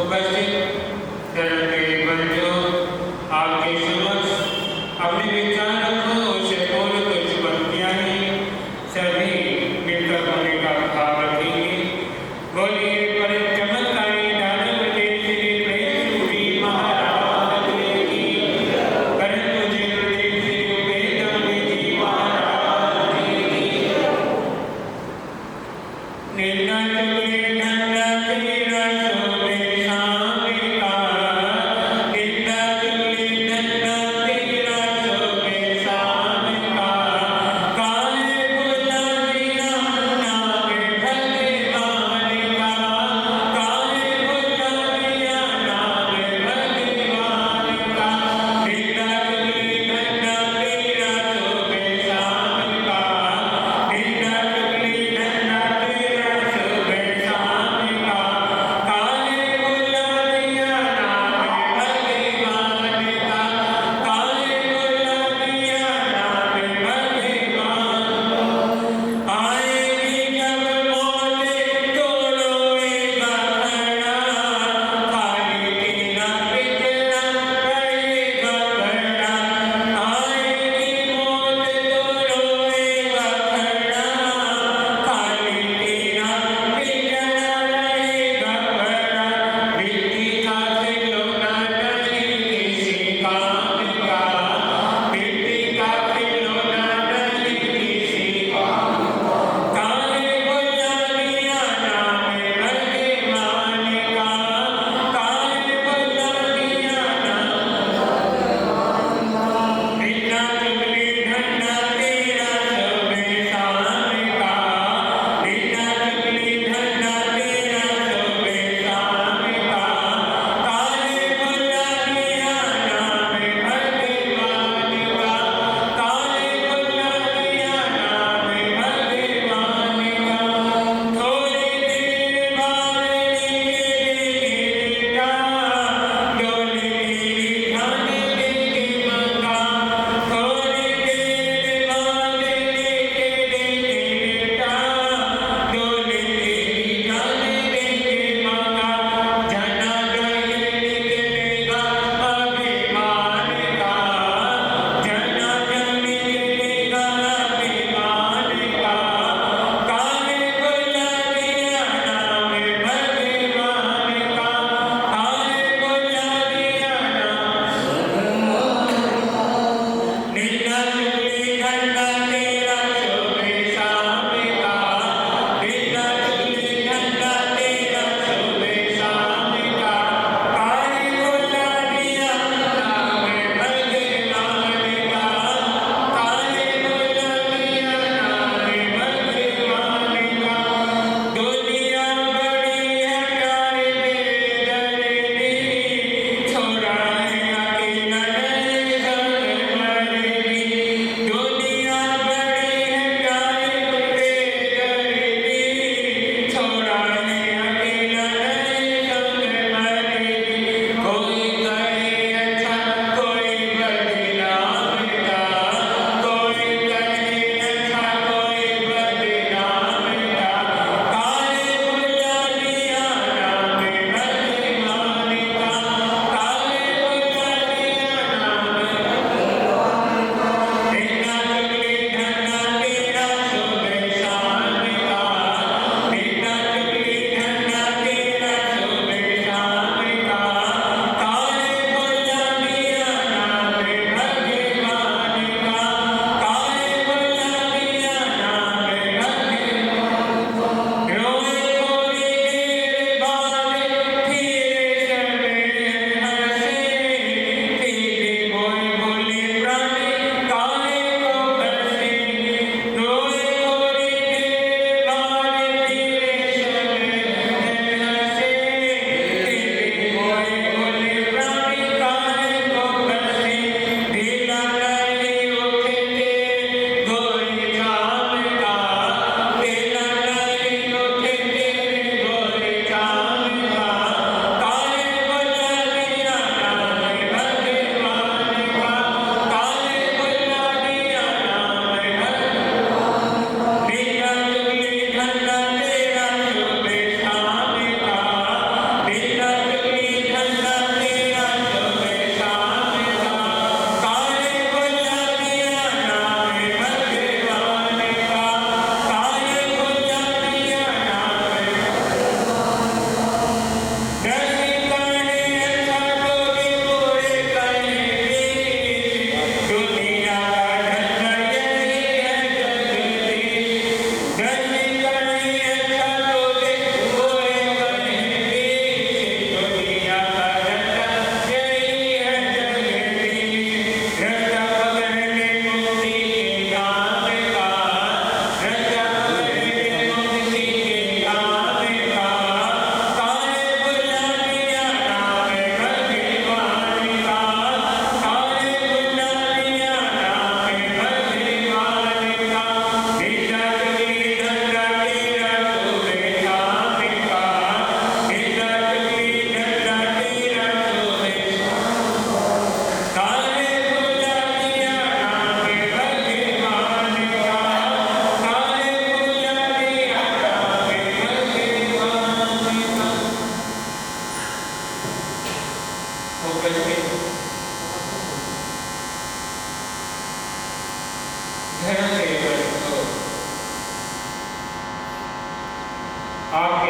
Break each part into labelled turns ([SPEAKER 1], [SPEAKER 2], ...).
[SPEAKER 1] उपस्थित बंधुओं, आपके समक्ष अपने विचार रखो, उसे बोलो, कुछ पंक्तियां ही सभी मिलकर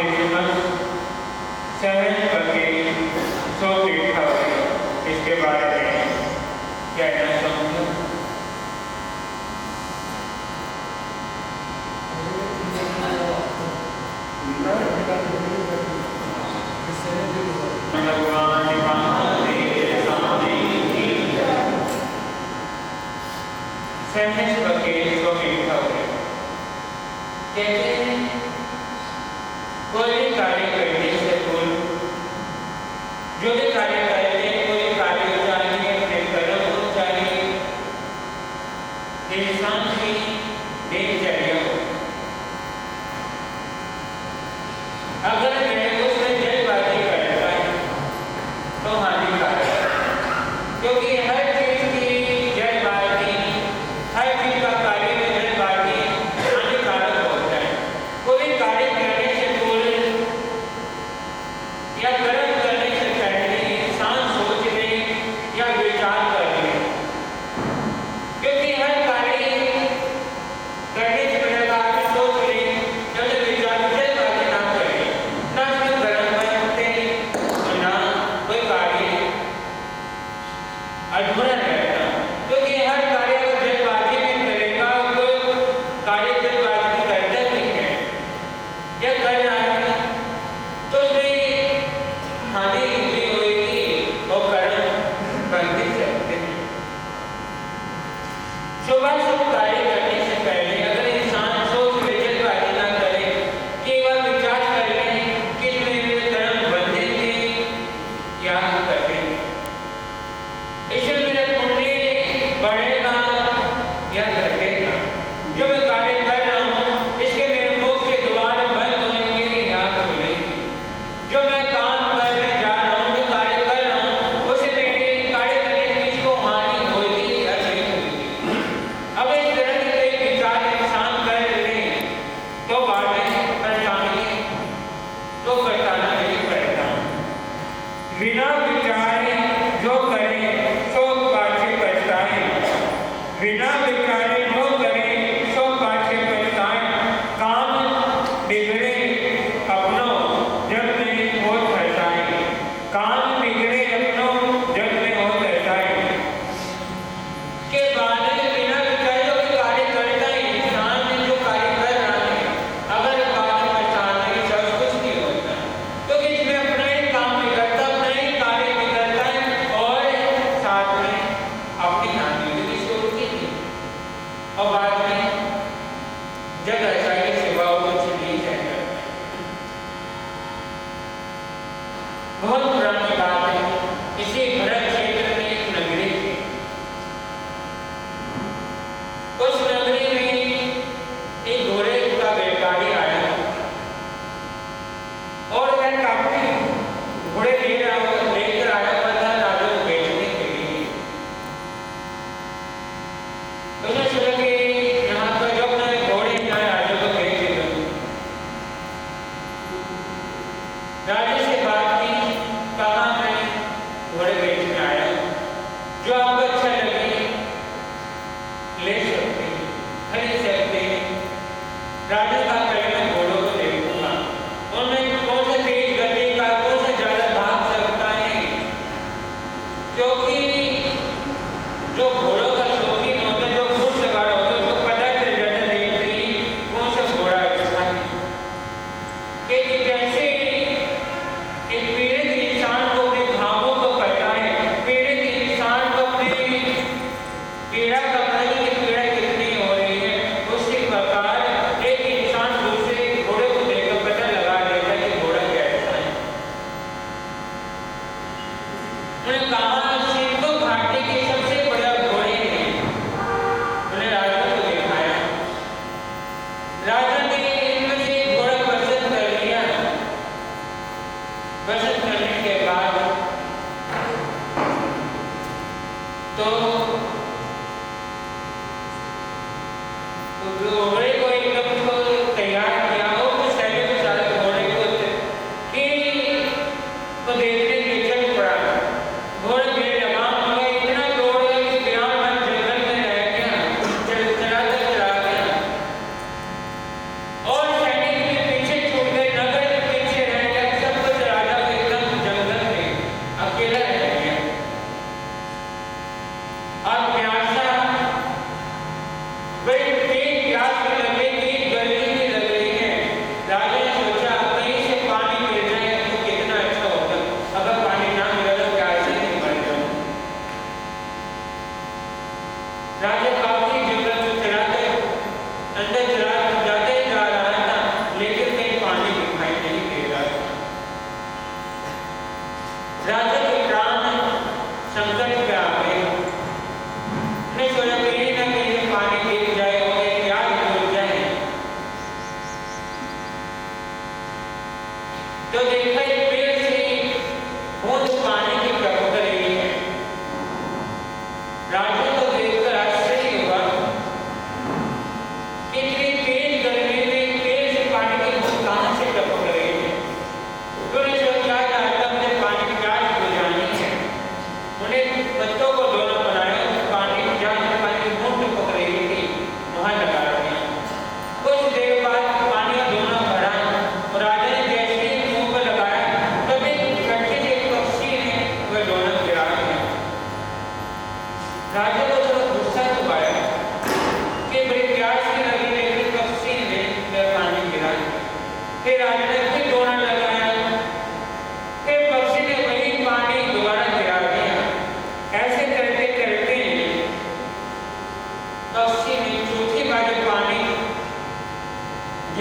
[SPEAKER 1] आपके समक्ष सहज करके सो बैठा हुए इसके बारे में कहना चाहूँगा। भगवान सहज करके सो बैठा हुए कहते हैं कोई भी कार्य करने से पूर्व जो भी कार्य करते हैं कोई कार्य हो चाहिए अपने कर्म हो चाहिए इंसान की दिनचर्या हो। अगर मैं उसमें जल्दबाजी करता है तो हानिकारक है, क्योंकि हर चीज की जल्दबाजी हर चीज का कार्य में जल्दबाजी हानिकारक होता है। कोई कार्य करने से पूर्व या कर्म करने से पहले इंसान सोच ले या विचार कर ले, क्योंकि हर कार्य करने से पहले आप सोच ले जब विचार जल्दबाजी ना करें, ना उसमें कर्म बनते और ना कोई कार्य अधूरा रहेगा। क्योंकि हर कार्य अगर जल्दबाजी में करेगा तो कार्य जल्दबाजी में करता नहीं है या कर रहा है तो उसमें हानि भी होगी और कर्म बन भी सकते हैं। सुबह शुभ कार्य करने से पहले अगर इंसान सोच ले जल्दबाजी ना करे, केवल विचार कर ले कि इसमें कर्म बंधेंगे या कटेंगे, इससे मेरा पुण्य बढ़ेगा या घटेगा। जो मैं कार्य कर रहा हूँ इसके मेरे मुख के द्वार बंद होंगे या खुलेंगे। जो मैं काम करने जा रहा हूँ जो कार्य कर रहा हूँ उससे मेरे कार्य करने से किसको हानि होगी या नहीं होगी। अब इस तरह के कई विचार इंसान कर ले तो बाद में परेशानी तो परेशाना नहीं पड़ेगा। बिना विचारे जो करे सो पाछे पछताए, बिना विचारे जो करे सो पाछे पछताए। काम बिगड़े अपनों जग में हो ठहराए, काम बिगड़े अपनों जग में हो ठहराए। के बाद बिना विचारे जो कार्य करता है इंसान जो कार्य कर रहा है अगर बाद में पछताना ही सब कुछ नहीं होता, क्योंकि इसमें अपना ही काम बिगड़ता अपना ही कार्य बिगड़ता है और साथ में अपनी हानि भी शुरू की थी। और बाद में जब ऐसा ही सेवा कुछ नहीं है। बहुत पुरानी बात है, इसी भरत क्षेत्र में एक नगरी थी। उस नगरी में एक घोड़े का व्यापारी आया और वह काफी घोड़े लेकर आया हुआ था राजा को बेचने के लिए। उसने सोचा कि यहाँ पर जो अपने घोड़े का राजा को बेच दूं। राजा से बात की, कहा मैं घोड़े बेचने आया हूँ, जो आपको अच्छा लगे ले सकते हैं, खरीद सकते हैं। राजा का पहले मैं घोड़ों को देखूंगा उनमें कौन सा तेज गति का कौन सा ज्यादा भाग सकता है, क्योंकि जो घोड़ों का शौकीन होता है जो खूब सवार होता है उसको पता चल जाता है देखते ही कौन सा घोड़ा अच्छा है। कि जैसे एक पीड़ित इंसान को अपने घावों को पता है, पीड़ित इंसान को अपनी पीड़ा का पता है कि पीड़ा कितनी हो रही है, उसी प्रकार एक इंसान दूसरे घोड़े को देखकर पता लगा देता है कि घोड़ा कैसा है। उन्होंने कहा सिंधु घाटी के सबसे बड़ा घोड़े हैं। उन्हें राजा को दिखाया, राजा ने इनमें से एक घोड़ा पसंद कर लिया। पसंद करने के बाद तो घोड़े को एकदम तो तैयार किया हो तो सैनिक को सारे घोड़े को देखने के चल पड़ा। घोड़ा बेलगाम हो गया, इतना दौड़ गया कि बिहार में जंगल में रह गया, चला गया और सैनिक के पीछे छूट गए। नगर के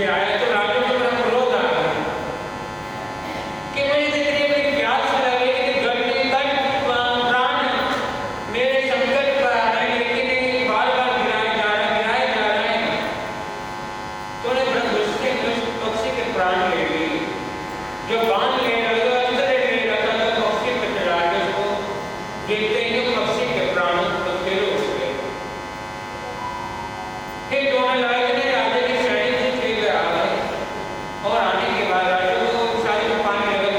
[SPEAKER 1] नीचे आया तो राजा को बड़ा क्रोध आ गया कि मुझे तो इतनी बड़ी प्यास लगी कि गलती तक प्राण मेरे संकट पर आ रहे लेकिन ये बार-बार गिराए जा रहे हैं। तो उन्हें बड़ा गुस्से में उस पक्षी के प्राण ले लिए जो बांध ले रहा था अंदर ले रखा था पक्षी पर चढ़ा के उसको देखते ही पक्षी के प्राण तो फिर उठ गए। फिर दोनों लाए थे राजा के सैनिक से चले आ गए और आने के बाद राजा को सारी को पानी लगा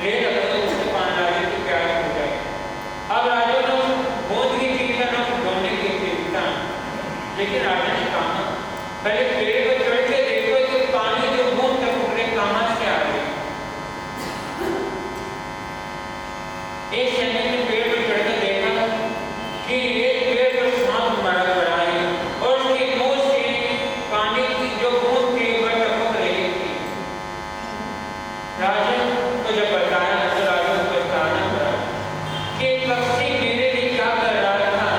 [SPEAKER 1] ले रखा तो उससे पानी राजा की प्यास हो जाए। अब राजा ने बूंद की चिंता न ढूंढने की चिंता लेकिन राजा ने कहा पहले पेड़ पर चढ़ के देखो कि पानी जो बूंद टपक रहे कहाँ से आ रही। एक सैनिक ने पेड़ पर चढ़कर देखा कि एक पेड़ पर सांप मरा पड़ा है और उसके मुंह से पानी की जो बूंद थी वह टपक रही थी। राजा को जब बताया तो राजा को बताना पड़ा कि पक्षी मेरे लिए क्या कर रहा था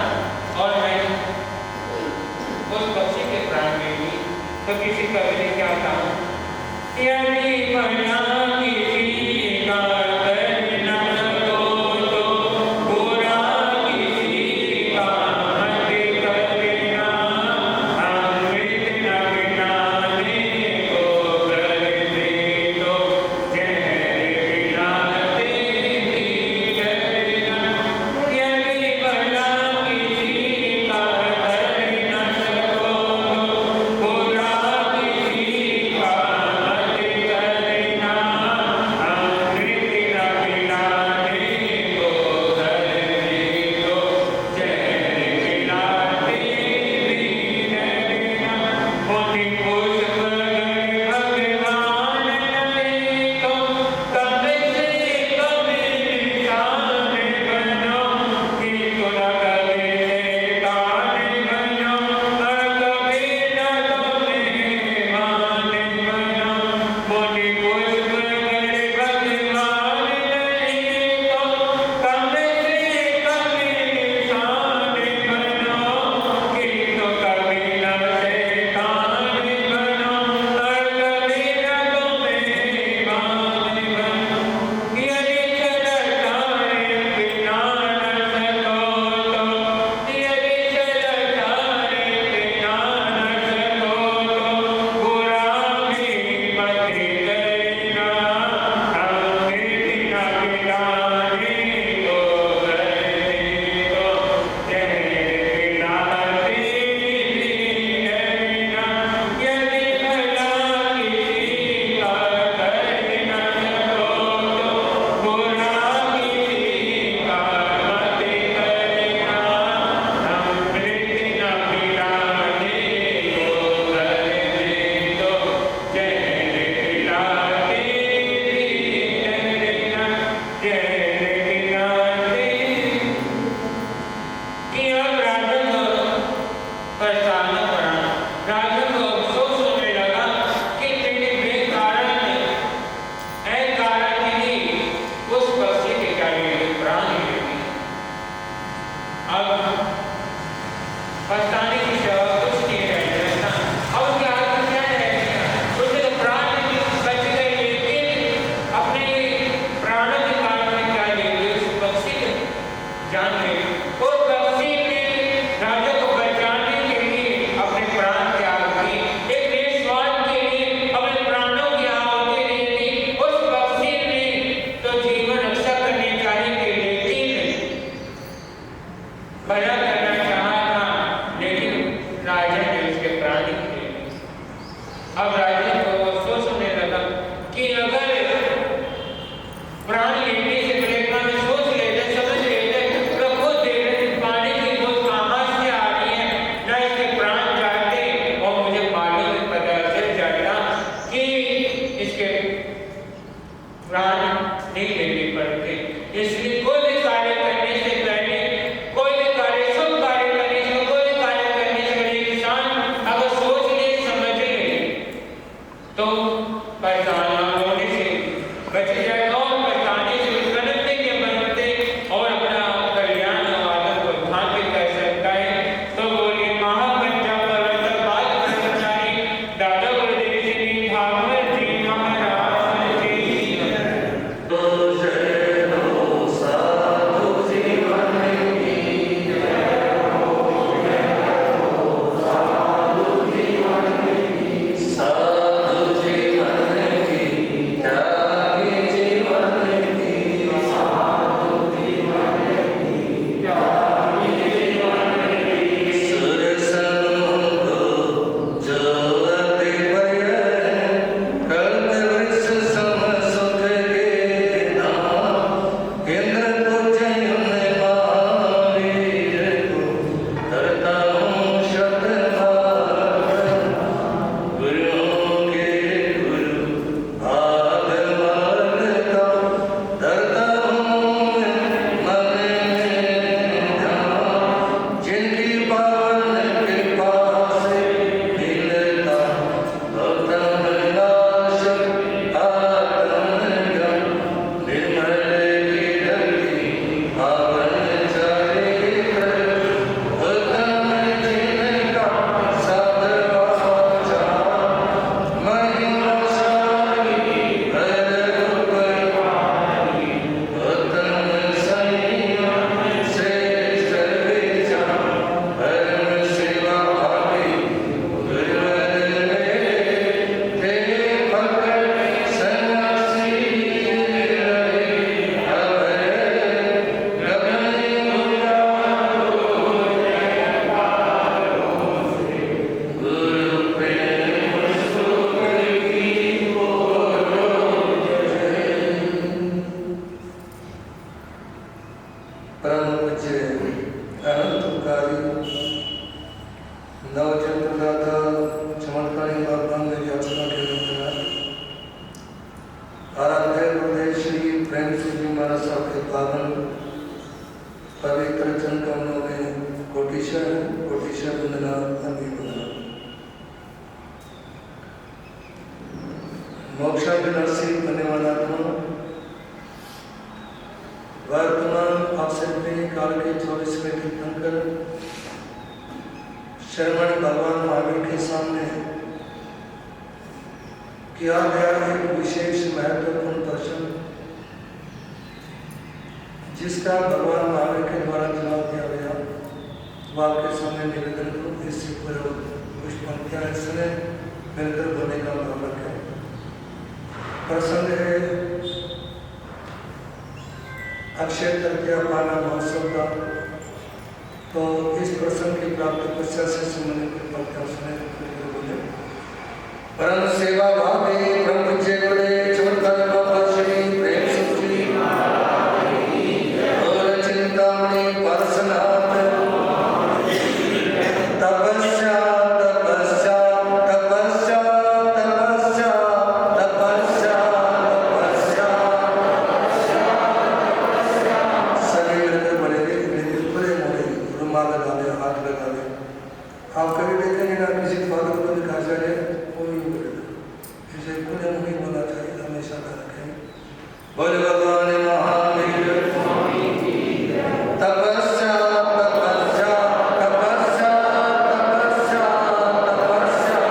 [SPEAKER 1] और मैं उस पक्षी के प्राण ले ली। तो किसी कवि ने क्या कहा यदि बना किसी का करना तो बुरा किसी का मत करना अमृत न पिलाने को कर दे तो जहर पिलाते भी डरना। यदि बना किसी का करना तो बुरा किसी का मत करना
[SPEAKER 2] मोक्षाभिलाषी बनने वाला आत्मा वर्तमान अवसर में काल के 24 घंटे तीर्थंकर श्रवण भगवान महावीर के सामने किया गया एक विशेष महत्वपूर्ण प्रश्न, जिसका भगवान महावीर के द्वारा जवाब दिया गया, वह आपके सामने निवेदन करूं। इससे पूर्व कुछ पंक्तियां इसमें मिलकर बोलने का भाव रखें। प्रसंग है अक्षय तृतीया पाना महोत्सव का। तो इस प्रसंग की प्राप्ति पश्चात से संबंधित पंक्तियां सुने बोले। परम सेवा भावे ब्रह्म जय चमत्कार बाबा श्री प्रेम सुखी और चिंतामणि पार्श्वनाथ तपस्या तपस्या तपस्या तपस्या तपस्या तपस्या सभी मिलकर बोलेंगे। पूरे मोड़े रुमाल लगा ले, हाथ लगा ले। आप कभी देखेंगे ना किसी फादर को भी कहा जाए कोई नहीं बोलेगा, इसे खुले मुखी बोलना चाहिए, हमेशा का रखें। बोले भगवान महावीर तपस्या तपस्या तपस्या तपस्या तपस्या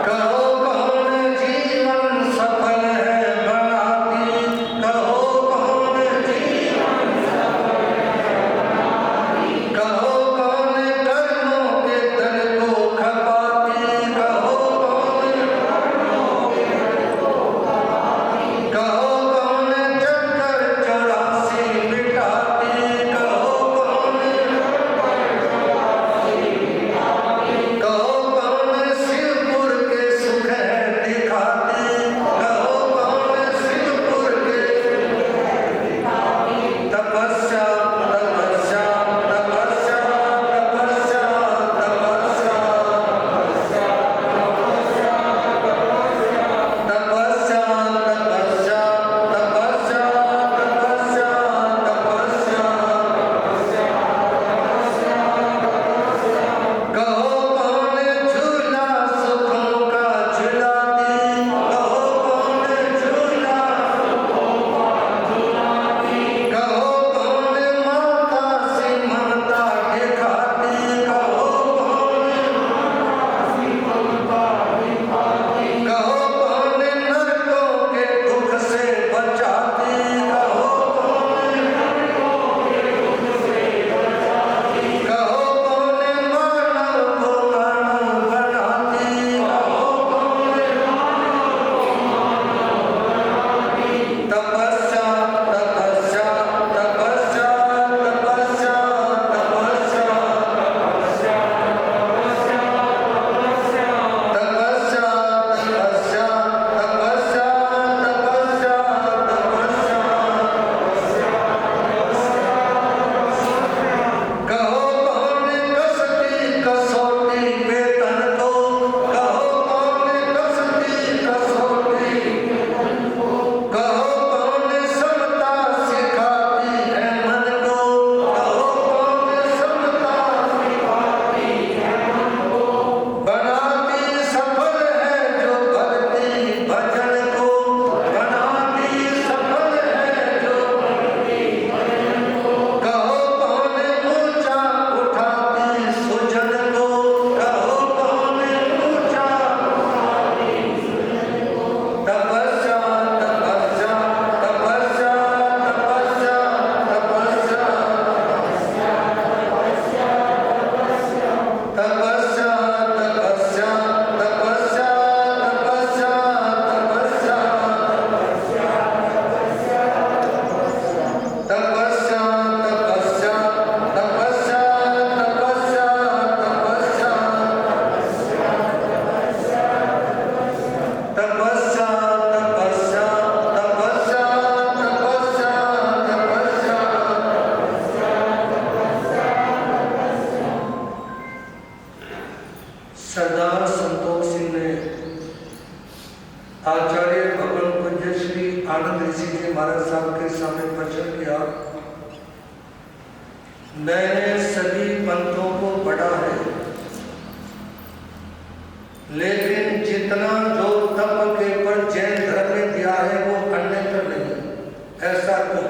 [SPEAKER 2] कहो कौन जीवन सफल है बनाती, कहो कौन जीवन सफल है बनाती, कहो कौन कर्मों के धन को खपाती, कहो कौन कर्मों के धन को खपाती, कहो कौन चक्कर 84 मिटाती, कहो कौन चक्कर 84 मिटाती, कहो कौन शिवपुर के सुख है दिखाती, कहो कौन शिवपुर के सुख है दिखाती। तपस्या तपस्या तपस्या तपस्या तपस्या तपस्या तपस्या तपस्या कहो कौन झूला सुखों का झुलाती, कहो कौन झूला सुखों का झुलाती, कहो कौन माता से ममता दिखाती, कहो कौन माता से ममता दिखाती, कहो कौन नरकों के दुख से बचाती, कहो कौन नरकों के दुख से बचाती, कहो कौन मानव को मानव बनाती, कहो कौन मानव को मानव बनाती। तपस्या तपस्या तपस्या तपस्या तपस्या तपस्या तपस्या तपस्या तपस्या तपस्या कहो कौन कसती कसौटी पे तन को, कहो कौन कसती कसौटी पे तन को, कहो कौन समता सिखाती है मन को, कहो कौन समता सिखाती है मन को, बनाती सफल है जो भक्ति भजन को, बनाती सफल है जो भक्ति भजन को, कहो कौन ऊंचा उठाती सुजन को, कहो कौन ऊंचा उठाती सुजन को। तपस्या तपस्या तपस्या तपस्या तपस्या तपस्या तपस्या तपस्या तपस्या तपस्या तपस्या तपस्या तपस्या तपस्या तपस्या तपस्या तपस्या तपस्या सरदार संतोष सिंह ने आचार्य भगवान पूज्य श्री आनंद ऋषि जी महाराज साहब के सामने प्रश्न किया। मैंने सभी पंथों को पढ़ा है, लेकिन जितना जो तप के पर जैन धर्म में दिया है वो अन्यत्र नहीं। ऐसा क्यों?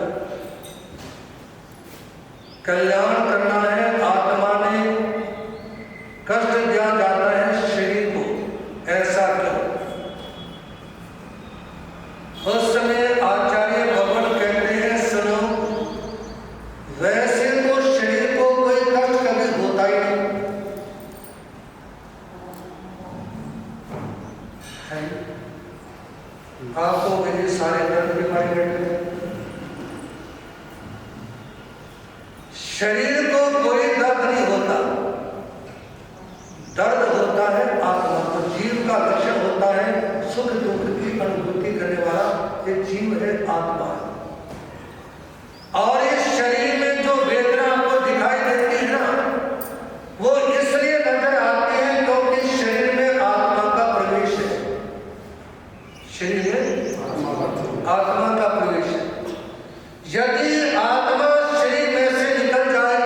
[SPEAKER 2] कल्याण करना है, आत्मा ने कष्ट दिया जाता है शरीर को, ऐसा क्यों? उस समय आचार्य भगवान कहते हैं सुनो, वैसे तो शरीर को कोई कष्ट कभी होता ही नहीं है। आपको मेरे सारे दर्द के बारे में शरीर को कोई दर्द नहीं होता, दर्द होता है आत्मा को। जीव का लक्षण होता है सुख दुख की अनुभूति करने वाला, ये जीव है, आत्मा है। और इस शरीर में जो वेदना आपको दिखाई देती है ना, वो इसलिए नजर आती है क्योंकि शरीर में आत्मा का प्रवेश है। शरीर में आत्मा का प्रवेश है। यदि आत्मा शरीर में से निकल जाए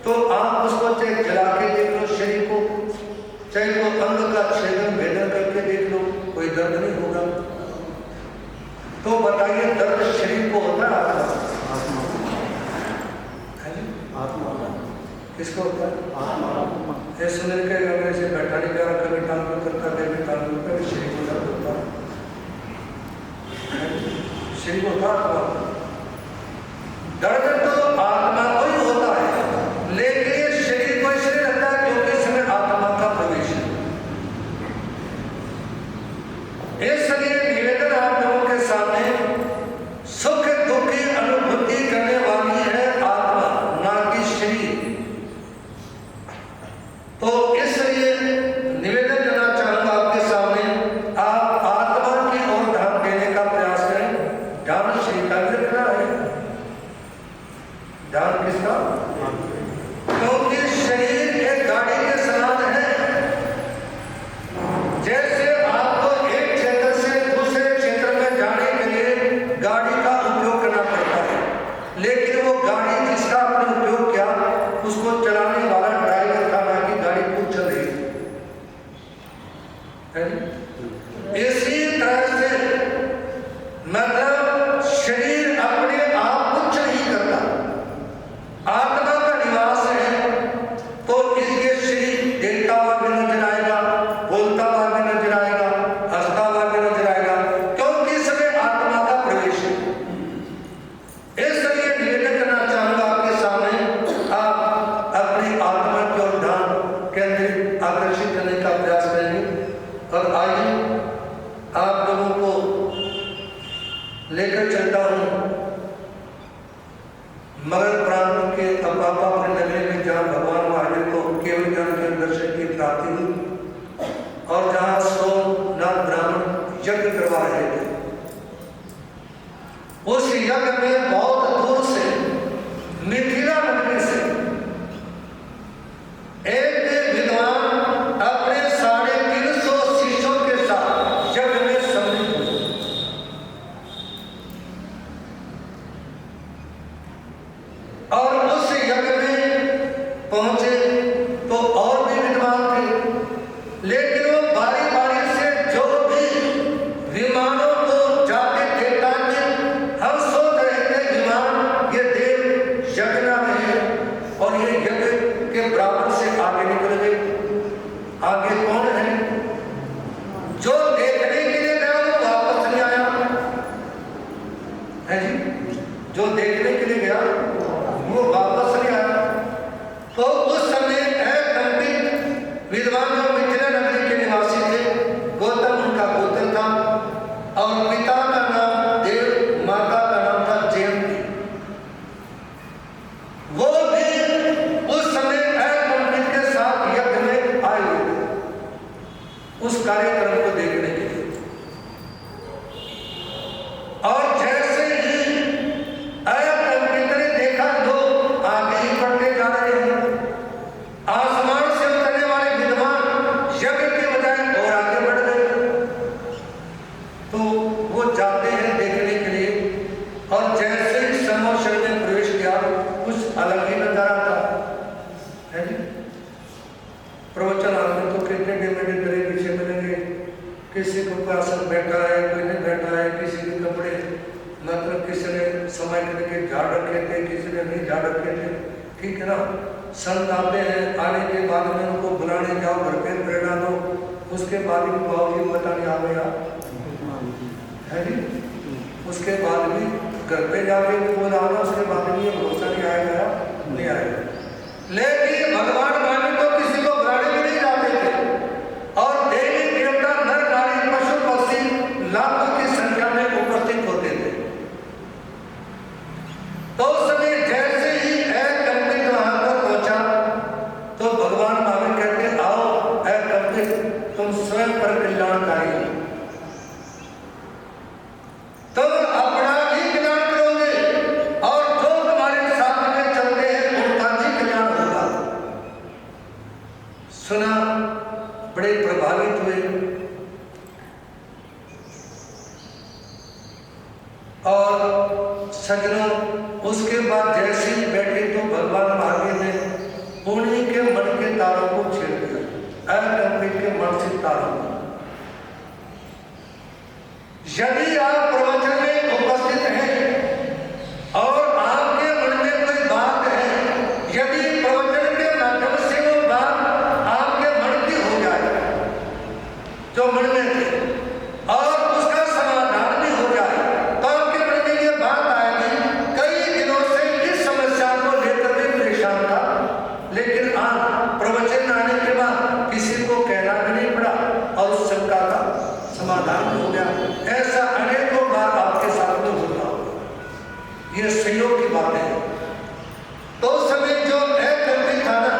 [SPEAKER 2] तो आप उसको चाहे जला के देख लो शरीर को, चाहे वो अंग का छेदन भेदन करके देख लो, कोई दर्द नहीं होगा। तो बताइए दर्द शरीर को होता है आत्मा किसको होता है? ऐसे सुनने के अगर ऐसे बैठा नहीं जा रहा, कभी टांग में करता, कभी टांग में करता, शरीर को दर्द होता है। शरीर को होता है दर्द, तो आत्मा को ही होता है, लेकिन ये शरीर को इसलिए रहता है क्योंकि इसमें आत्मा का प्रवेश है। इसलिए निवेदन आप लोगों के सामने, सुख दुख की अनुभूति करने वाली है आत्मा, ना कि शरीर। तो इसलिए निवेदन करना चाहूंगा आपके सामने, आप आत्मा की ओर ध्यान देने का प्रयास करें। ध्यान शरीर का भी रखना है, ध्यान किसका? क्योंकि शरीर एक गाड़ी के समान है। जैसे आपको एक क्षेत्र से दूसरे क्षेत्र में जाने के लिए गाड़ी का उपयोग करना पड़ता है, लेकिन वो गाड़ी जिसका आपने उपयोग किया उसको चलाने वाला ड्राइवर था, ना कि गाड़ी खुद चल रही है। इसी तरह से मतलब शरीर अपने आप कुछ नहीं करता, आत्मा का निवास है। तो इसके शरीर देखता हुआ भी नजर आएगा, बोलता हुआ भी नजर आएगा, हंसता हुआ भी नजर आएगा, क्योंकि इसमें आत्मा का प्रवेश है। इसलिए निवेदन करना चाहूंगा आपके सामने, आप अपनी आत्मा की ओर ध्यान केंद्रित आकर्षित करने का प्रयास करेंगे। और आइए आप लोगों को लेकर चलता हूं मगध प्रांत के अपापा नगरी में, जहाँ भगवान महावीर को केवल ज्ञान के दर्शन की प्राप्ति हुई और जहाँ सोमनाथ ब्राह्मण यज्ञ करवा रहे थे। उस यज्ञ में बहुत दूर से मिथिला नगरी से एक विद्वान अपने 350 शिष्यों के साथ यज्ञ में सम्मिलित हुए। और उस यज्ञ में पहुंचे तो और भी विद्वान थे, लेकिन वो बारी बारी से जो भी विमानों को जाते थे, ताकि हम सोच रहे थे विमान ये देव यज्ञ में है और ये यज्ञ के बराबर से आगे निकल गए। आगे कौन है? जो देखने के लिए गया वो वापस नहीं आया है जी, जो देखने के लिए गया वो वापस नहीं आया। तो उस समय कंपित विद्वान जो मिथिला नगरी के निवासी थे, गौतम उनका गोत्र था और पिता का नाम देव, माता का नाम था जयंती। वो भी उस समय कंपित के साथ यज्ञ में आए हुए थे उस कार्यक्रम को देखने के लिए। और जैसे ही कंपित ने देखा लोग आगे ही बढ़ते जा रहे हैं, आसमान से उतरने वाले विद्वान यज्ञ के बजाय और आगे बढ़ गए। तो वो जाते हैं देखने के लिए, और जैसे ही समूह शरीर में प्रवेश किया कुछ अलग ही नजारा था, है जी। प्रवचन आरंभ कितने टेढ़े मेढ़े पीछे मिलेंगे, किसी को आसन बैठा है, कोई नहीं बैठा है, किसी के कपड़े मतलब किसी ने समय करके झाड़ रखे थे, किसी ने नहीं झाड़ रखे थे, ठीक है ना। संत आते हैं, आने के बाद में उनको बुलाने जाओ, घर पे प्रेरणा दो, उसके बाद भी भाव जी पता नहीं आ गया है जी, उसके बाद भी घर पे जाके भी बोलाना, उसके बाद भी ये भरोसा नहीं आएगा, नहीं आएगा। लेकिन भगवान माने तो किसी को बुलाने भी नहीं जाते थे और देवी देवता नर नारी पशु पक्षी लाखों की संख्या में उपस्थित होते थे। तो उस समय जैसे ही एक कल्पित वहां पर पहुंचा तो भगवान माने कहते आओ ऐ कल्पित, तुम स्वयं पर कल्याणकारी, तुम अपना ही कल्याण करोगे और जो तुम्हारे साथ में चलते हैं उनका भी कल्याण होगा। सुना, बड़े प्रभावित हुए और सजनों उसके बाद जैसे ही बैठे तो भगवान महावीर ने उन्हीं के मन के तारों को छेड़ दिया, अकल्पित के मन से तारों को। यदि आप प्रवचन में उपस्थित हैं और आपके मन में कोई बात है, यदि प्रवचन के माध्यम से वो बात आपके मन की हो जाए जो मन में थी और उसका समाधान भी हो जाए, तो आपके मन में ये बात आएगी कई दिनों से इस समस्या को लेकर भी परेशान था, लेकिन आज प्रवचन आने के बाद किसी को कहना भी नहीं पड़ा और उस शंका का समाधान हो गया। ऐसा अनेकों बार आपके साथ में होता होगा, ये सहयोग की बातें हैं। तो उस समय जो अकल्पित था ना,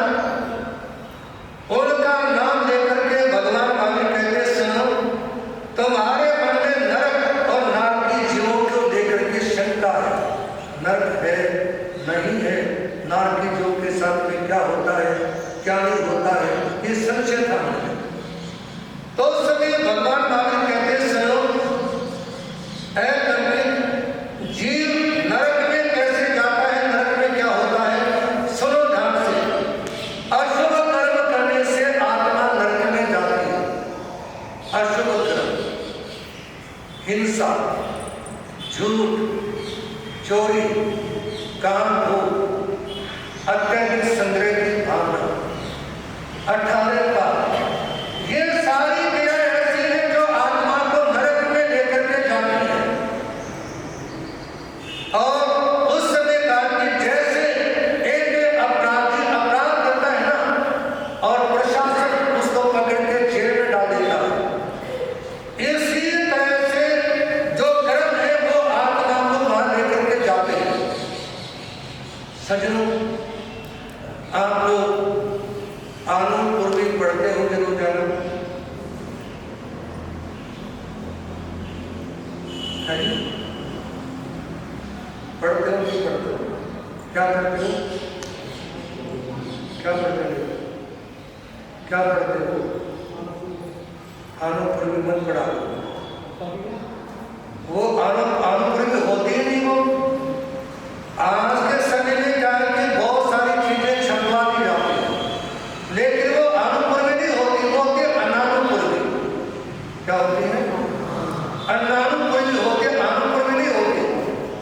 [SPEAKER 2] उनका नाम लेकर के भगवान मालिक कहते सुनो, तुम्हारे मन में नरक और नारकी जीवों को लेकर के शंका है, नरक है नहीं है, नारकी जीवों के साथ में क्या होता है क्या नहीं होता है, ये संशय था मुझे। तो उस समय भगवान मालिक कहते सुनो, अकल्पित जीव नरक में कैसे जाता है, नरक में क्या होता है, सुनो ध्यान से। अशुभ कर्म करने से आत्मा नरक में जाती है। अशुभ कर्म, हिंसा, झूठ, चोरी, काम भोग, अत्यधिक संग्रह की भावना, 18 पाप, ये सारी क्रिया ऐसी है जो आत्मा को नरक में लेकर के जाती है। और उस समय कहा कि जैसे एक अपराधी अपराध करता है ना और प्रशासन उसको पकड़ के जेल में डाल देता है, इसी तरह से जो कर्म है वो आत्मा को वहां लेकर के जाते हैं। सजनों, आप लोग आनंद पूर्वी पढ़ते होंगे रोजाना, पढ़ते हो नहीं पढ़ते हो, क्या करते हो, क्या पढ़ते हो, क्या पढ़ते हो, आनंद पूर्वी मत पढ़ा, वो आनंद पूर्वी होती ही नहीं। वो आज के समय में क्या है कि बहुत सारी चीजें छपवा दी जाती है, लेकिन वो अनुपूर्वी नहीं होती, वो होती है अनानुपूर्वी। क्या होती है? अनानुपूर्वी होती है, अनुपूर्वी नहीं होती।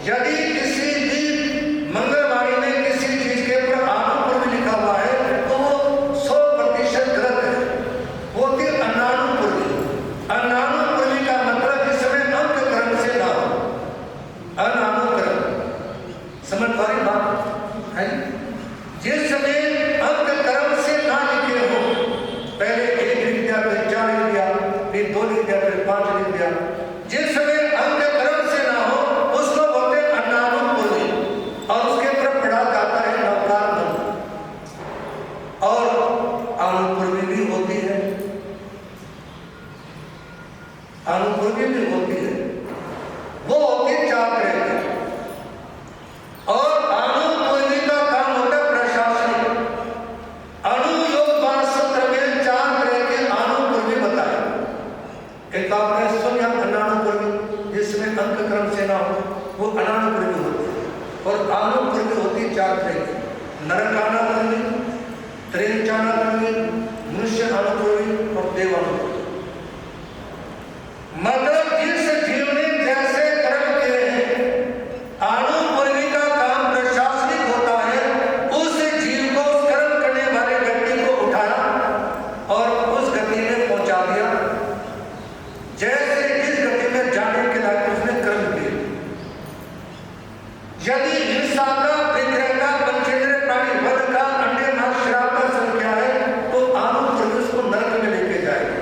[SPEAKER 2] यदि किसी भी मंगलवारी में किसी चीज के ऊपर अनुपूर्वी लिखा हुआ है तो वो 100% गलत है, वो होती है अनानुपूर्वी। अनानुपूर्वी का मतलब जिसमें अंक कर्म से ना हो, अनानुकर्म, समझ वाली बात है। जिसमें अंक कर्म से ना लिखे हो, पहले 1 लिख दिया, फिर 4 लिख दिया, फिर 2 लिख दिया, फिर 5 लिख दिया, जिसमें अंक कर्म से ना हो उसको बोलते हैं अनानुपूर्वी और उसके ऊपर पढ़ा जाता है नवकार मंत्र। और अनुपूर्वी भी होती है, अनुपूर्वी भी होती है, वो होती है 4 तरह की। और अनुपूर्वी का काम होता है प्रशासनिक। अनुयोग सूत्र में 4 तरह के अनुपूर्वी बताए। एक आपने सुना अनानुपूर्वी, जिसमें अंक क्रम से ना हो, वो अनानुपूर्वी होती है। और अनुपूर्वी होती 4 तरह की, नरकानुपूर्वी, त्रिंचानुपूर्वी, मनुष्य अनुकूली और देव अनुकूली। मतलब जिस जीव ने जैसे कर्म किए हैं, अनुपूर्वी का काम प्रशासनिक होता है, उस जीव को उस कर्म करने वाले व्यक्ति को उठाया और उस गति में पहुंचा दिया जैसे जिस गति में जाने के लायक उसने कर्म किए। यदि हिंसा का, परिग्रह का, पंचेंद्रिय प्राणी वध का, अंडे मांस शराब का संख्या है तो अनुपूर्वी उसको नरक में लेके जाएगा।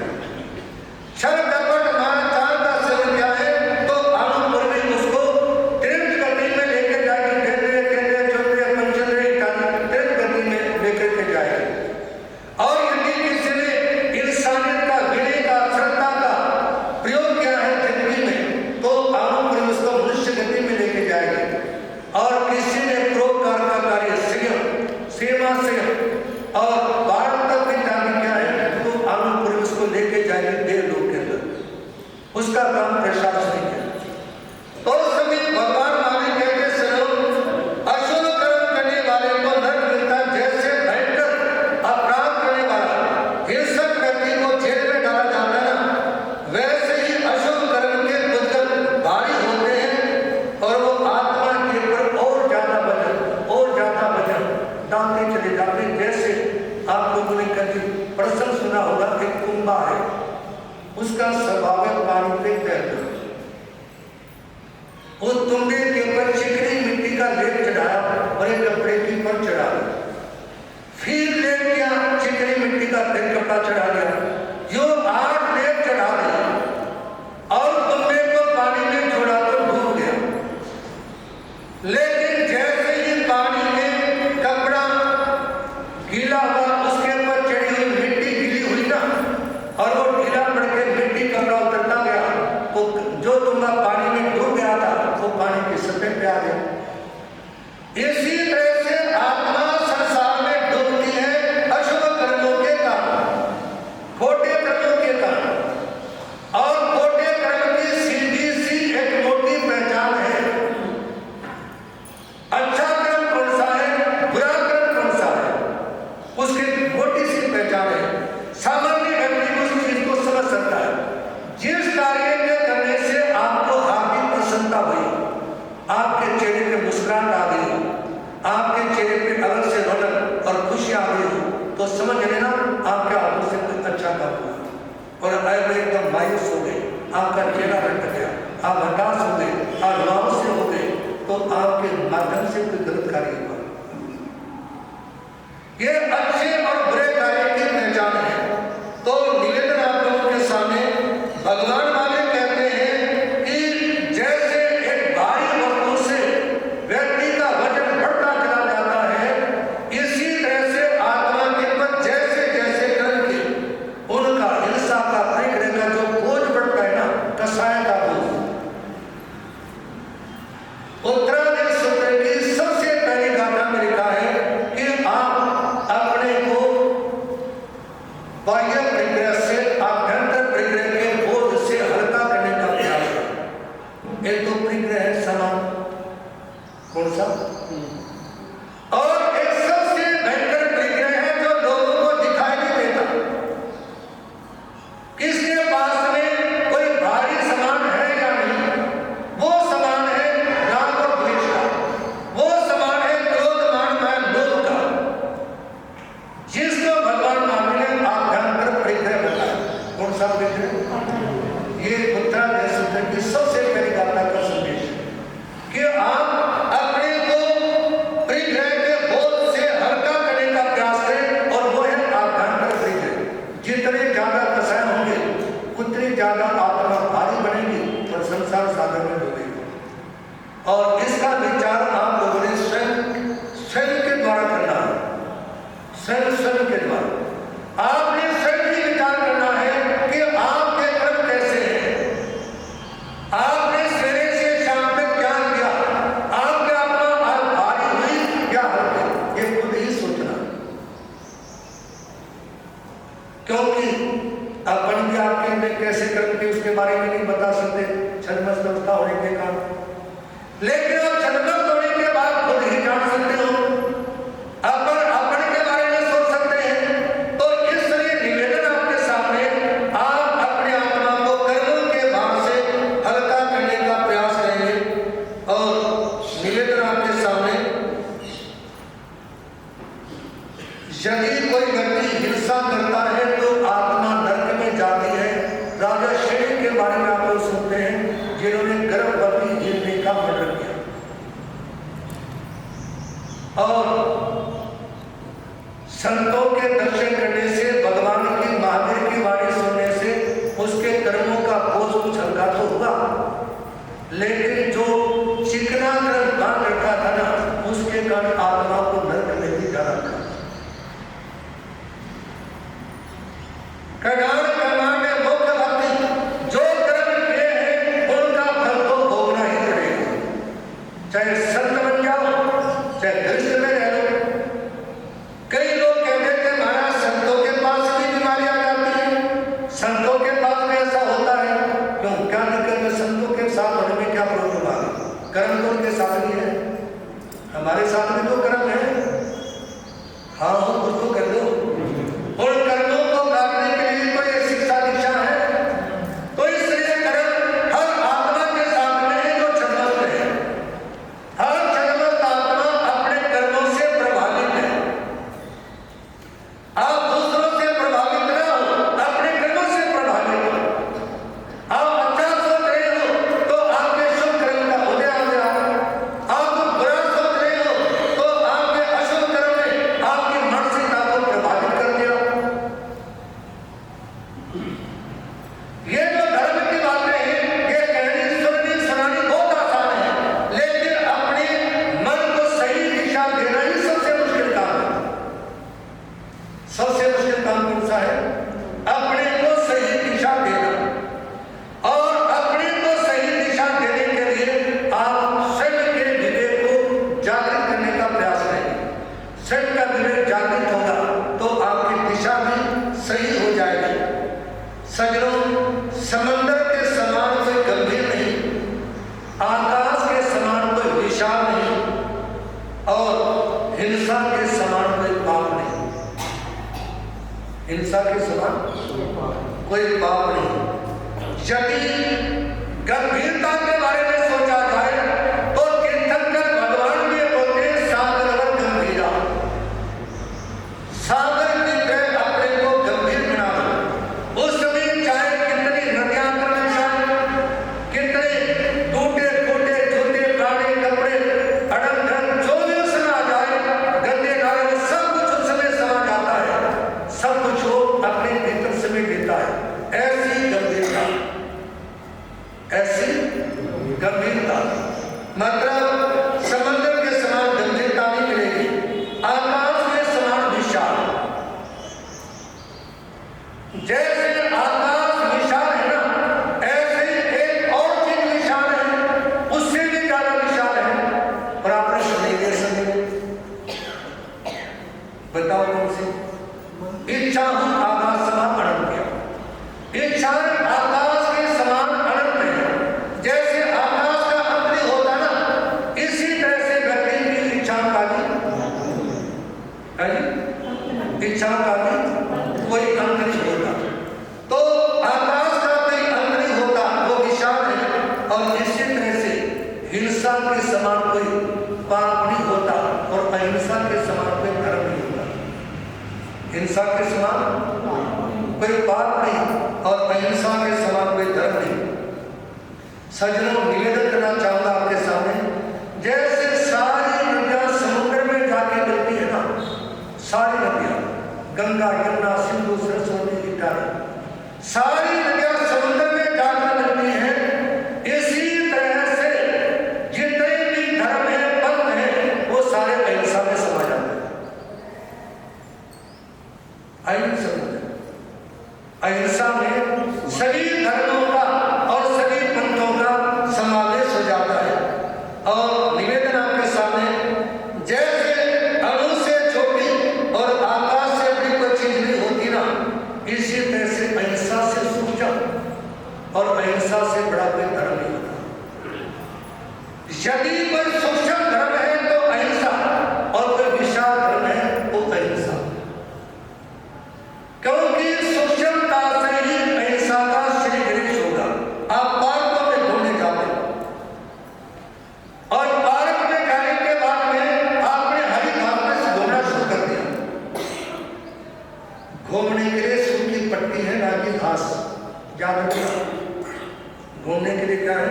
[SPEAKER 2] छल कपट मान चाल का संख्या है तो अनुपूर्वी उसको तीव्र गति में लेके जाएगी। केंद्रीय केंद्रीय चौंद्रीय पंचेंद्रिय इत्यादि तीव्र गति में लेकर के जाएगी। और यदि किसी ने इंसानियत का, विनय का, श्रद्धा का प्रयोग किया है जिंदगी में तो अनुपूर्वी उसको मनुष्य गति में लेके जाएगी। और किसी ने प्रोपकार का कार्य, संयम, सेवा से और भारत तक इत्यादि किया है तो अनुपूर्वी उसको लेके जाएगी देव लोक के अंदर। उसका काम प्रशासनिक है। तो सभी भगवान मालिक कहते सुनो, अशुभ कर्म करने वाले को नरक मिलता है। जैसे भयंकर अपराध करने वाला हिंसक व्यक्ति को जेल में डाला जाता है ना, वैसे ही अशुभ कर्म के पुद्गल भारी होते हैं और वो आत्मा के ऊपर और ज्यादा वजन डालते चले जाते हैं। जैसे आप लोगों ने कभी प्रसंग सुना होगा, एक कुंभा है, उसका स्वभाव है पानी पे तैरना। उस कुंभे के ऊपर चिकनी मिट्टी का लेप चढ़ाया और एक कपड़े की पर चढ़ा दिया, फिर लेप किया, चिकनी मिट्टी का फिर कपड़ा चढ़ा दिया, यो 8 लेप चढ़ा दिया और कुंभे को पानी में छोड़ा तो डूब गया। लेकिन जैसे ही पानी में कपड़ा गीला हुआ, उसके ऊपर चढ़ी हुई मिट्टी गीली हुई ना, और वो ढीला पड़ के मिट्टी कपड़ा उतरता गया तो जो तुम्हारा पानी में डूब गया था वो पानी की सतह पे आ गया। इसी तरह से आत्मा संसार में डूबती है अशुभ कर्मों के कारण, खोटे कर्मों के कारण। और खोटे कर्म की सीधी सी एक मोटी पहचान है। अच्छा कर्म कौन सा है, बुरा कर्म कौन सा है, उसकी मोटी सी पहचान है। सामान्य व्यक्ति उस चीज को समझ सकता है। जिस कार्य के करने से आपको हार्दिक प्रसन्नता हुई, आपके चेहरे पे मुस्कुराहट आ गई, आपके चेहरे पे अलग से रौनक और खुशी आ गई हो, तो समझ लेना आपके हाथों से कोई अच्छा काम हुआ। और अगर एकदम मायूस हो गए, आपका चेहरा रट गया, आप हताश हो गए, आप रुआवत से हो गए, तो आपके माध्यम से कोई गलत कार्य हुआ। ये अच्छे और बुरे कार्य की पहचान है। तो निवेदन आप लोगों के सामने भगवान वाले कहते हैं कि जैसे एक भारी वस्तु से व्यक्ति का वजन बढ़ता चला जाता है, इसी तरह से आत्मा के ऊपर जैसे जैसे कर्म के उनका हिंसा का, परिग्रह का जो बोझ बढ़ता है ना, कसाय का बोझ। उत्तरादेश सूत्र की सबसे पहली गाथा में लिखा है कि आप अपने को बाह्य परिग्रह से आभ्यंतर परिग्रह के बोझ से हल्का करने का प्रयास करें। एक तो परिग्रह है समान, कौन सा, और एक सबसे भयंकर परिग्रह है जो लोगों को दिखाई नहीं देता। किसके पास में कोई भारी सामान है या नहीं, वो सामान है राग और द्वेष का, वो सामान है क्रोध मान मान लोभ का, जिसको भगवान मामी ने आभ्यंतर परिग्रह बताया। कौन सा परिग्रह? ये उत्तरादेश सूत्र की सबसे पहली गाथा का संदेश है कि आप अपने को परिग्रह के बोझ से हल्का करने का प्रयास करें, और वो है आभ्यंतर परिग्रह। जितने ज्यादा कसाय होंगे उतनी ज्यादा आत्मा भारी बनेगी और संसार सागर में डूबेगी। और इसका विचार आप लोगों ने स्वयं के द्वारा करना है, स्वयं के द्वारा आपने स्वयं ही विचार करना है कि आपके कर्म कैसे हैं, आपने सवेरे से शाम तक क्या किया, आपकी आत्मा आज भारी हुई या हल्की, ये खुद ही सोचना। क्योंकि अपन भी आपके अंदर कैसे कर्म के उसके बारे में नहीं बता सकते, छद्मस्त अवस्था होने के कारण। लेकिन आप छद्मस्त होने के बाद खुद ही जान सकते हो, अपन अपने के बारे में सोच सकते हैं। तो इस तरह कल्याण कर्माण्य मोक्ष भक्ति, जो कर्म किए हैं उनका फल तो भोगना ही पड़ेगा। चाहे संत बन जाओ, चाहे गृहस्थ में रह लो। कई लोग कहते थे महाराज संतों के पास भी बीमारियां जाती हैं, संतों के पास में ऐसा होता है, क्यों क्या दिक्कत है? संतों के साथ होने में क्या प्रॉब्लम आ गई? कर्म तो उनके साथ ही है, हमारे साथ में तो कर्म है। हाँ कुछ तो कर दो। उन कर्मों को काटने के लिए तो ये शिक्षा दीक्षा है। तो इसलिए कर्म हर आत्मा के साथ में है जो छद्मस्त है। हर छद्मस्त आत्मा अपने कर्मों से प्रभावित है। आप दूसरों से प्रभावित ना हो, अपने कर्मों से प्रभावित हो। आप अच्छा सोच रहे हो तो आपके शुभ कर्म का उदय हो गया। आप बुरा सोच रहे हो तो आपके अशुभ कर्म ने आपकी मानसिकता को प्रभावित कर दिया। ये जो धर्म की बातें हैं, ये कहनी सुननी सुनानी बहुत आसान है, लेकिन अपने मन को सही दिशा देना ही सबसे मुश्किल काम है। सबसे मुश्किल काम कौन सा है? अपने को सही दिशा देना। और अपने को सही दिशा देने के लिए आप स्वयं के विवेक को जागृत करने का प्रयास करेंगे। स्वयं का विवेक जागृत होगा तो आपकी दिशा भी सही हो जाएगी। सजनों, समंदर के समान कोई गंभीर नहीं, आकाश के समान कोई विशाल नहीं, और हिंसा के समान कोई पाप नहीं। हिंसा के समान कोई पाप नहीं। यदि गंभीरता के बारे में सोचा जाए तो तीर्थंकर भगवान भी बोलते हैं सागर गंभीरा। सागर की तरह अपने को गंभीर बना लो। उस समय चाहे कितनी नदियां करनी चाहिए, कितने टूटे फूटे जूते प्राणी कपड़े अड़ंगन जो भी उसमें आ जाए, गंदे नाले सब कुछ उसमें समा जाता है। सब कुछ वो अपने भीतर समेट लेता है। ऐसी गंभीरता, ऐसी गंभीरता, मतलब समंदर के समान गंभीरता नहीं मिलेगी, आकाश के समान विशाल। जैसे आकाश विशाल है ना, ऐसे ही एक और चीज विशाल है, उससे भी ज्यादा विशाल है, और आपने सुनी दे सके। बताओ कौन सी? इच्छा हूं आकाश समान अनंत किया। इच्छा आकाश के समान अनंत है। जैसे आकाश का अंत नहीं होता ना, इसी तरह से व्यक्ति की इच्छा का भी इच्छा का भी कोई अंत नहीं होता। तो आकाश का कोई अंत नहीं होता, वो विशाल है। और इसी तरह से हिंसा के समान कोई पाप नहीं होता, और अहिंसा के समान कोई धर्म नहीं होता। हिंसा के समान कोई पाप नहीं, और अहिंसा के समान कोई धर्म नहीं। सज्जनों, निवेदन करना चाहूंगा आपके सामने, जैसे सारी नदियां समुद्र में जाके मिलती है ना, सारी नदियां, गंगा यमुना सिंधु सरस्वती इत्यादि, सारी नदियां समुद्र में जाकर मिलती हैं। इसी तरह से जितने भी धर्म है, पंथ है, वो सारे अहिंसा में समा जाते हैं। अहिंसा में सभी धर्मों का और सभी पंथों का समावेश हो जाता है। और निवेदन आपके सामने, जैसे अणु से छोटी और आकाश से भी कोई चीज नहीं होती ना, इसी तरह से अहिंसा से सूक्ष्म और अहिंसा से बड़ा कोई धर्म नहीं होता। यदि कोई सूक्ष्म धर्म है तो अहिंसा, और कोई विशाल धर्म है वो अहिंसा। क्योंकि सूक्ष्मता से ही अहिंसा का श्री गणेश होगा। आप पार्कों में घूमने जाते हो, और पार्क में जाने के बाद में आपने हरी घास में घूमना शुरू कर दिया। घूमने के लिए सूखी पट्टी है, ना कि घास। याद रखना, घूमने के लिए क्या है?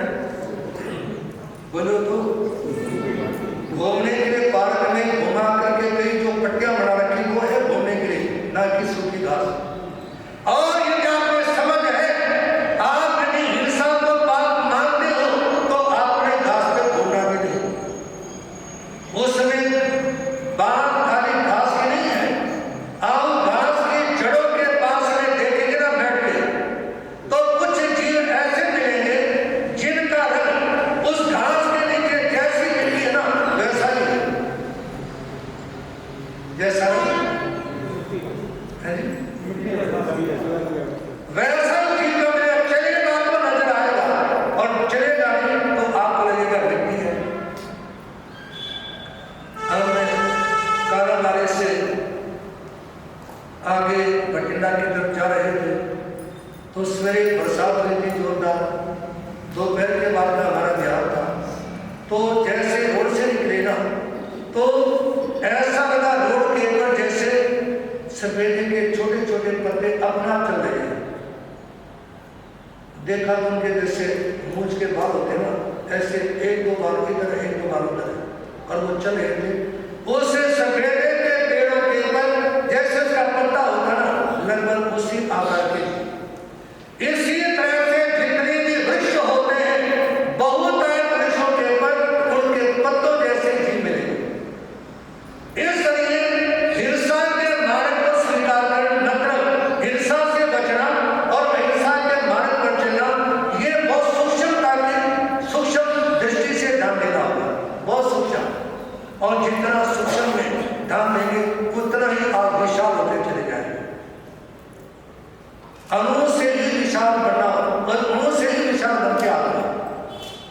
[SPEAKER 2] बोलो तो। घूमने के लिए पार्क में घुमा करके कई जो पट्टियां बना रखी वो है घूमने के लिए, ना कि सूखी घास। और यदि आपको समझ है, आप यदि हिंसा को पाप मानते हो, तो आपने घास पे घूमना भी नहीं। उसमें बात खाली घास की नहीं है। आप घास की जड़ों के पास में देखेंगे ना, वैसा जीवन में चलेगा तो नजर आएगा और चलेगा नहीं तो आपको लगेगा व्यक्ति है। हम कारागारे से आगे बठिंडा की तरफ जा रहे थे तो सवेरे बरसात हुई थी जोरदार। दोपहर के बाद में हमारा ध्यान था तो जैसे रोड से निकले ना तो ऐसा लगा रोड के ऊपर जैसे सफेदे के छोटे छोटे पत्ते अपना चल रहे हैं। देखा तो उनके जैसे मूंछ के बाल होते हैं ना, ऐसे एक दो बाल इधर एक दो बाल उधर और वो चल रहे थे। उस सफेदे के पेड़ों के ऊपर जैसे उसका पत्ता होता ना लगभग उसी आकार के। इसी तरह से जितने भी वृक्ष होते हैं बहुत वृक्षों के ऊपर उनके पत्तों जैसे जी मिलेंगे। इसलिए हिंसा के मार्ग को स्वीकार कर नफरत हिंसा से बचना और अहिंसा के मार्ग पर चलना ये बहुत सूक्ष्म दृष्टि से ध्यान देना होगा, बहुत सूक्ष्म। और जितना सूक्ष्म में ध्यान देंगे उतना ही आप विशाल होते चले जाएंगे। अणु से ही विशाल बनना और अणु से ही विशाल बन के आत्मा।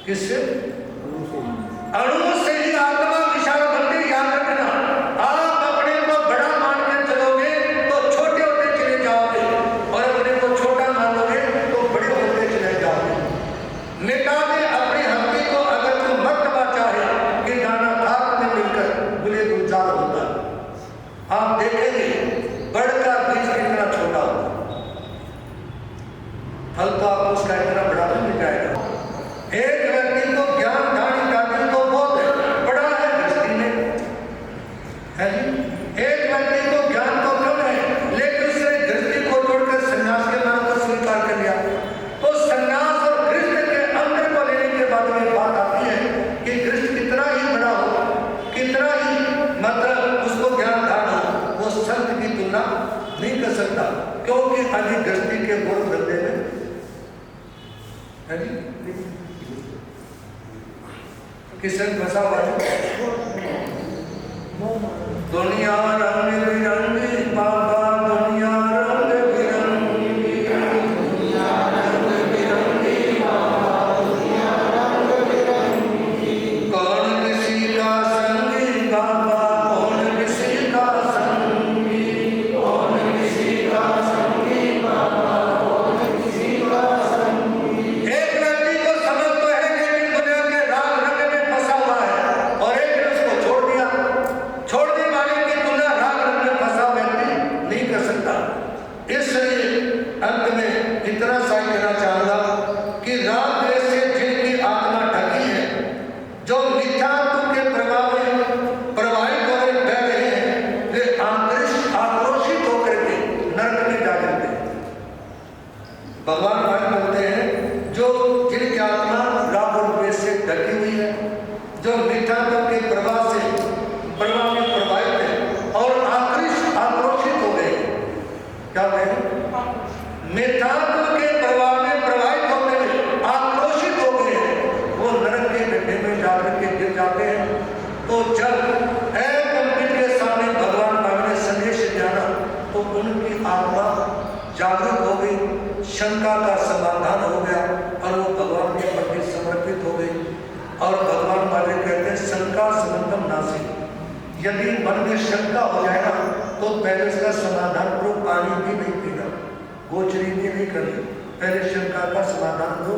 [SPEAKER 2] किससे? अणु से ही आत्मा विशाल बनते। याद रखना, आप अपने को बड़ा मानकर चलोगे तो छोटे होते चले जाओगे और अपने को छोटा मानोगे तो बड़े होते चले जाओगे। मिटा दे अपनी हस्ती को अगर तुम मर्तबा चाहे कि दाना खाक में मिलकर बुले गुलजार होता। आप देखेंगे बड़ का बीज कितना छोटा होता, फल तो आपको उसका इतना बड़ा नहीं मिल जाएगा। एक व्यक्ति को ज्ञान दान इत्यादि तो बहुत बड़ा है दृष्टि में, है जी। एक व्यक्ति को ज्ञान तो कम है लेकिन उसने दृष्टि को छोड़कर संन्यास के मार्ग को स्वीकार कर लिया। तो संन्यास और कृष्ण के अंतर को लेने के बाद में बात आती है कि कृष्ण कितना ही बड़ा हो, कितना ही मतलब उसको ज्ञान दान हो, वो संत की तुलना नहीं कर सकता क्योंकि अभी दृष्टि के गुण बदले में किशन फंसा हुआ दुनिया रंग बिरंगी बाबा, दुनिया रंग बिरंगी, दुनिया रंग बिरंगी बाबा, दुनिया रंग बिरंगी। कौन किसी का संगी बाबा, कौन किसी का संगी, कौन किसी का संगी बाबा, कौन किसी का संगी। एक व्यक्ति को समझ तो है लेकिन दुनिया के राग रंग में फंसा हुआ है और एक ने उसको छोड़ दिया। छोड़ने वाले की तुलना राग रंग में फंसा व्यक्ति नहीं कर सकता। इसलिए अंत में इतना सा कहना चाहूंगा कि राग द्वेष से जिनकी आत्मा ढकी है, जो मिथ्यात्व के प्रभाव में प्रवाहित होकर बह रहे हैं, वे आक्रोशित होकर के नरक में जा जाते हैं। भगवान भाई बोलते हैं जो जिनकी आत्मा राग और द्वेष से ढकी हुई है, जो मिथ्यात्व के प्रभाव में प्रभावित है और आक्रोशित हो गए। क्या कहें? मिथ्यात्व के प्रभाव में प्रभावित होते हुए आक्रोशित हो गए हैं, वो नरक के गड्ढे में जाकर के गिर जाते हैं। तो जब कंपित के सामने भगवान पाक ने संदेश जाना तो उनकी आत्मा जागरूक हो गई, शंका का समाधान हो गया और वो भगवान के प्रति समर्पित हो गई। और भगवान वाले कहते हैं शंका समंतम नासी। यदि मन में शंका हो जाए ना तो पहले उसका समाधान करो, पानी भी नहीं पीना, गोचरी भी नहीं करनी, पहले शंका का समाधान करो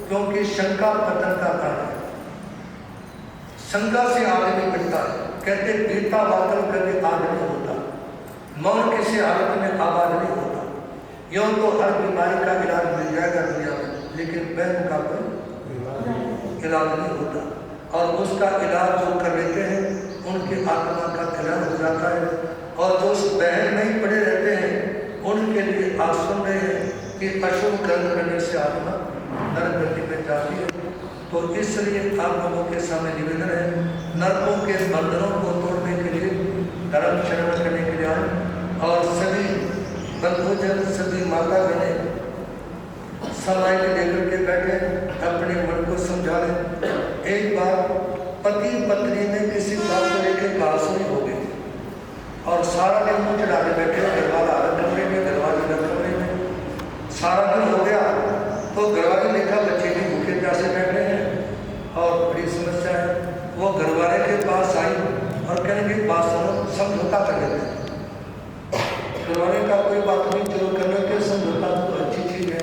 [SPEAKER 2] क्योंकि शंका पतन का कारण है। शंका से आदमी मिलता है। कहते पीता वातल कभी आग नहीं होता, मौन किसी हालत में आवाज नहीं होता। यूं तो हर बीमारी का इलाज मिल जाएगा दुनिया में, लेकिन वहम का कोई इलाज नहीं होता। और उसका इलाज जो कर लेते हैं उनकी आत्मा का कल्याण हो जाता है। और जो उस बहन में ही पड़े रहते हैं उनके लिए आप सुन रहे हैं कि अशुभ कर्म करने से आत्मा नरक गति में जाती है। तो इसलिए आप लोगों के सामने निवेदन है, नरकों के बंधनों को तोड़ने के लिए धर्म शरण करने के लिए आए और सभी बंधुजन, सभी माता बहनें समय लेकर के बैठे अपने मन को समझा लें। एक बार पति पत्नी में किसी बात को लेकर कहासुनी हो गई और सारा दिन मुझे चढ़ाने बैठे, घरवाला कमरे में दरवाजे समझौता कर लेते हैं। करवाने का कोई बात नहीं, चलो करने के समझौता तो अच्छी चीज है।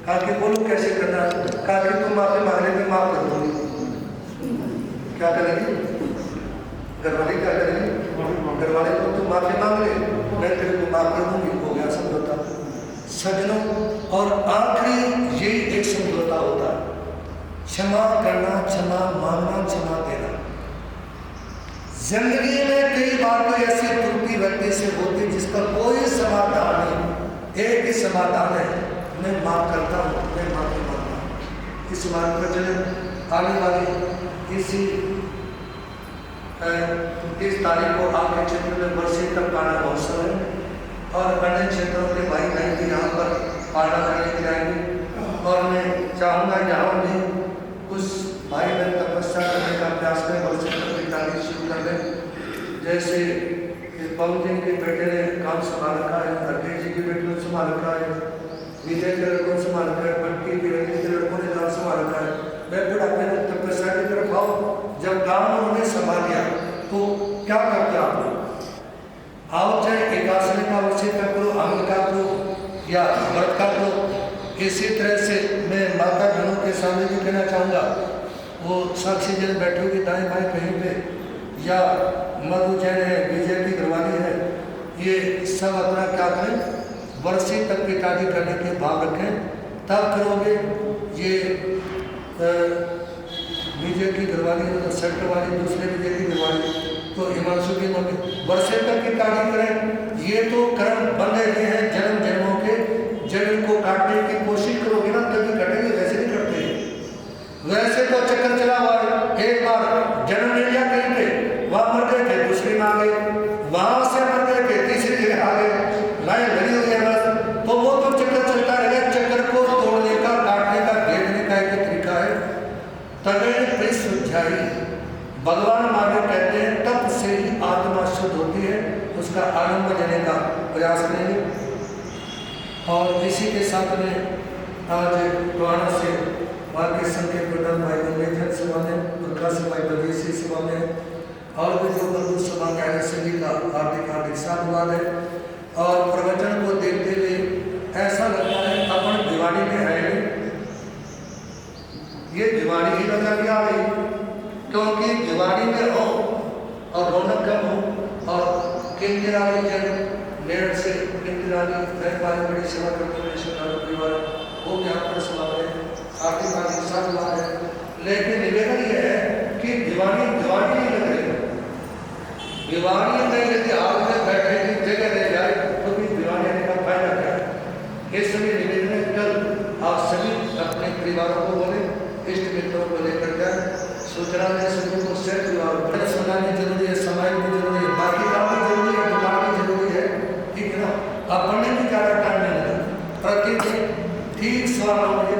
[SPEAKER 2] कहा कि बोलो कैसे करना है, कहा कि तुम माफी मांगने में माफ कर दोगी। क्या करेगी घरवाली, क्या करेगी घरवाले को, तुम माफी मांग ले मैं तेरे को माफ कर दूंगी, हो गया समझौता। सज्जनों, और आखिरी ये एक समझौता होता है, क्षमा करना, क्षमा मांगना, क्षमा देना। जिंदगी में कई बार कोई ऐसी त्रुटि व्यक्ति से होती जिसका कोई समाधान नहीं, एक ही समाधान है, मैं माफ करता हूँ, मैं माफी मांगता हूँ। इस बात पर चले आने वाली इसी 30 तारीख को आपके क्षेत्र में वर्षे तक पाना महोत्सव है और अन्य क्षेत्रों के भाई बहन भी यहाँ पर पाना करने के आएंगे। और मैं चाहूँगा यहाँ भी कुछ भाई बहन तपस्या करने का प्रयास में वर्षे तक की तारीख शुरू कर दें। जैसे पवन जी के बेटे ने काम संभाल रखा है, हरदेव जी के बेटे ने संभाल रखा है, विजय के लड़कों ने संभाल रखा है, भट्टी के लड़कों ने काम संभाल रखा है। मैं बुढ़ापे में तपस्या की तरफ आओ। जब काम उन्होंने संभाल लिया तो क्या करते आप लोग? आओ, चाहे एकादशी का वर्षे तक करो, अमल का करो या व्रत का करो। इसी तरह से मैं माता बहनों के सामने भी कहना चाहूँगा, वो साक्षी जन बैठे हुए दाएं बाएं कहीं पे, या मधु जैन है, विजय की घरवाली है, ये सब अपना क्या करें, वर्षे तक की शादी करने के भाव रखें, तब करोगे। ये विजय की घरवाली, सेक्टर वाली, दूसरे विजय की घरवाली, तो हिमांशु की मम्मी वर्षे तक की शादी करें। ये तो कर्म बंधे हुए हैं जन्म जन्मों के, जब इनको काटने की कोशिश करोगे ना तभी कटेंगे, वैसे नहीं कटते। वैसे तो चक्कर चला हुआ है, एक बार जन्म ले लिया कहीं पे, वहां मर गए थे, दूसरी में आ गए, वहां से मर गए थे, तीसरी जगह आ गए, लाइन लगी हुई है बस। तो वो तो चक्कर चलता रहेगा। चक्कर को तोड़ने का, काटने का, घेरने का एक तरीका है, तवे परिशुद्धाई। भगवान माने कहते हैं तप से ही आत्मा शुद्ध होती है, उसका आनंद लेने का प्रयास करेंगे। और इसी के साथ में आज टोहाना से भारतीय संघ के प्रधान भाई गंगेधर सभा में, दुर्गा सभा प्रदेशी सभा में और भी जो बंधु सभा के सभी का हार्दिक हार्दिक साधुवाद है। और प्रवचन को देखते हुए ऐसा लगता है अपन दिवाली में है, ये दिवाली ही लगा के आ गई, क्योंकि दिवाली में हो और रौनक कम हो। और केंद्राली जन नेड़ से केंद्राली वाली बड़ी सेवा करते हुए श्रद्धालु परिवार वो यहाँ पर सभा है, आर्थिक आर्थिक साधुवाद है। लेकिन निवेदन ये है कि दिवाली दिवाली नहीं लग रही, दिवाली में यदि हाथ में बैठे की जगह रह जाए तो भी दिवाली आने का फायदा क्या है? इसलिए निवेदन कल आप सभी अपने परिवारों को बोले, इष्ट मित्रों को लेकर जाए, सूचना में सभी को सेट सुनानी जरूरी है, समय भी जरूरी है, बाकी काम भी जरूरी है, दुकान भी जरूरी है, ठीक है ना। अपने भी ज़्यादा टाइम नहीं लगा, प्रतिदिन ठीक 9:15 बजे